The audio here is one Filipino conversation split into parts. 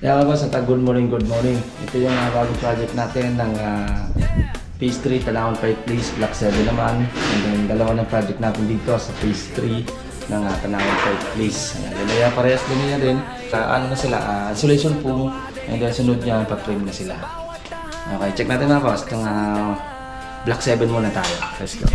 Yeah, boss, good morning, good morning. Ito yung bagong project natin ng Phase 3, Tanawan Park Place, Block 7 naman. And then dalawa ng project natin dito sa Phase 3 ng Tanawan Park Place. Kaya parehas din niya din. Ano na sila, isolation foam. And then sunod niya, pa-frame na sila. Okay, check natin na boss. Itong Block 7 muna tayo. Let's go.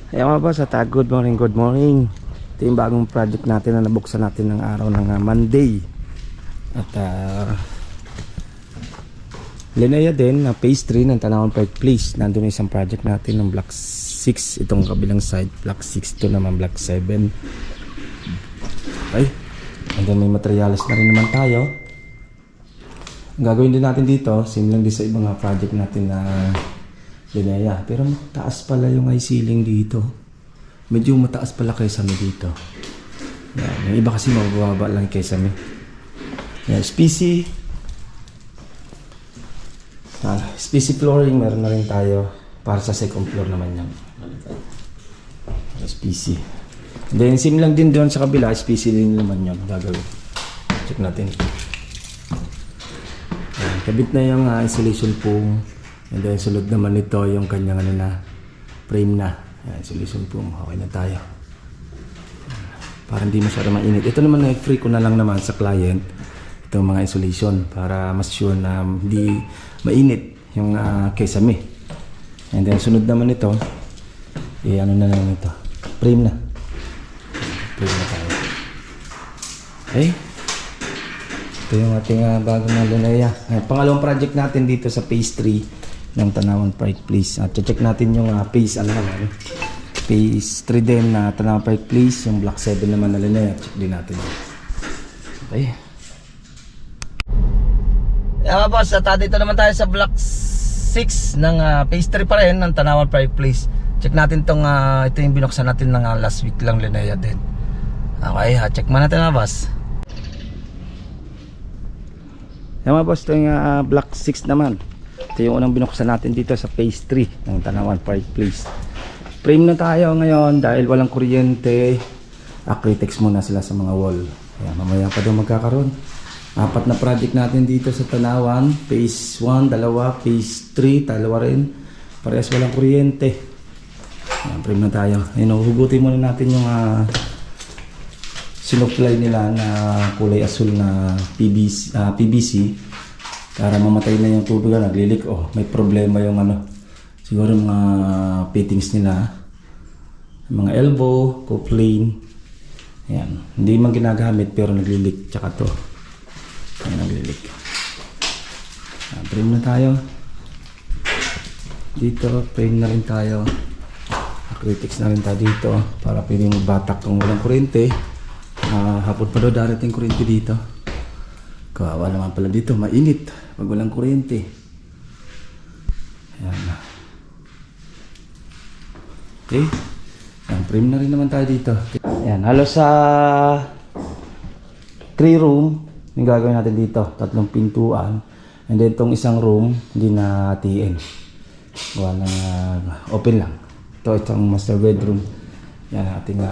Ayan mga boss, good morning, good morning. Ito yung bagong project natin na nabuksan natin ng araw ng Monday. At Linea din na Phase 3 ng Tanawan Park Place. Nandun yung isang project natin ng Block 6. Itong kabilang side, Block 6 to naman Block 7. Okay. And then may materials na rin naman tayo. Ang gagawin din natin dito, same lang din sa ibang project natin na Linea. Pero mataas pala yung high ceiling dito. Medyo mataas pala kaysa may dito. Yan. Yung iba kasi mababa lang kaysa may. Yan. SPC. SPC flooring. Meron na rin tayo. Para sa second floor naman yan. SPC. Then same lang din doon sa kabila. SPC din naman yun. Gagawin. Check natin. Yan. Kabit na yung insulation foam. And then sulod naman ito yung kanyang frame na. Ayan, solution po. Okay na tayo. Para hindi masyado mainit. Ito naman na free ko na lang naman sa client. Itong mga insulation para mas sure na hindi mainit yung kesame. And then sunod naman ito. Ano na lang ito. Frame na. Frame na tayo. Okay. Ito yung ating bagong Linea. Pangalawang project natin dito sa Phase 3 ng Tanawan Park Place. At check natin yung Phase Phase 3 din na Tanawan Park Place, yung Block 7 naman na Linea. Check din natin. Okay. Yeah, boss, at dito naman tayo sa Block 6 ng Phase 3 pa rin ng Tanawan Park Place. Check natin tong ito yung binuksan natin ng last week lang Linea din. Okay, check man natin boss. Yeah, boss, ito yung Block 6 naman. Ito yung unang binuksan natin dito sa Phase 3 ng Tanawan Park Place. Frame na tayo ngayon dahil walang kuryente. Acrytex muna sila sa mga wall. Ayan, mamaya pa daw magkakaroon. 4 na project natin dito sa Tanawan. Phase 1, dalawa. Phase 3, dalawa rin. Parehas walang kuryente. Ayan, frame na tayo. Ayan, hugutin muna natin yung sinupply nila na kulay asul na PVC. Para mamatay na yung tubig na naglilik. May problema yung siguro mga fittings nila. Mga elbow, coupling. Ayan. Hindi man ginagamit pero naglilik. Tsaka to. Ayan, naglilik. Frame na tayo. Dito, frame na rin tayo. Acrytex na rin tayo dito. Para pwedeng batak kung walang kuryente. Hapon pa daw darating kuryente dito. Kawawa naman pala dito, mainit pag walang kuryente. Ayan. Okay. Ayan, frame na rin naman tayo dito. Ayan, halos sa 3 room yung gagawin natin dito. 3 pintuan. And then itong isang room, hindi na hatiin. Open lang. Itong master bedroom. Yan ating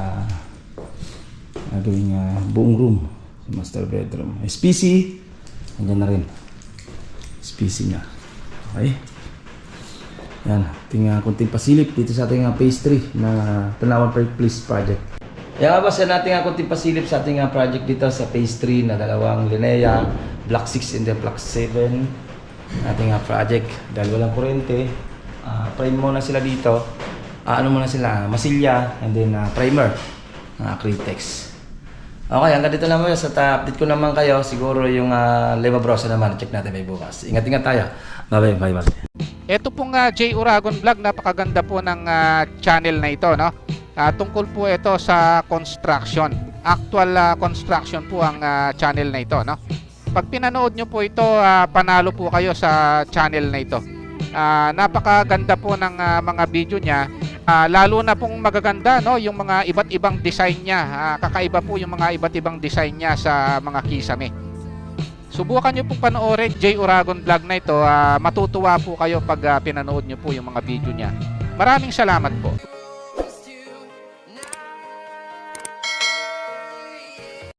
gagawin buong room. Master bedroom. SPC. Andiyan na rin. SPC niya. Okay. Yan. Ating kunting pasilip dito sa ating Phase 3 na Tanawan Park Place project. Yan boss, yan ating kunting pasilip sa ating project dito sa Phase 3 na dalawang Linea, Block 6 and then Block 7. Ating project. Dahil walang kuryente, frame muna sila dito. Ano muna sila? Masilya and then primer. Acrytex. Okay, hanggang dito naman sa update ko naman kayo. Siguro yung Lema Brosa naman. Check natin may bukas. Ingat-ingat tayo. Bye-bye. Bye-bye. Ito pong J. Uragon Vlog. Napakaganda po ng channel na ito, no? Tungkol po ito sa construction. Actual construction po ang channel na ito, no? Pag pinanood nyo po ito, panalo po kayo sa channel na ito. Napakaganda po ng mga video niya. Lalo na pong magaganda, no, yung mga iba't ibang design niya. Kakaiba po yung mga iba't ibang design niya sa mga kisame. Subukan nyo pong panoorin J. Uragon Vlog na ito. Matutuwa po kayo pag pinanood nyo po yung mga video niya. Maraming salamat po.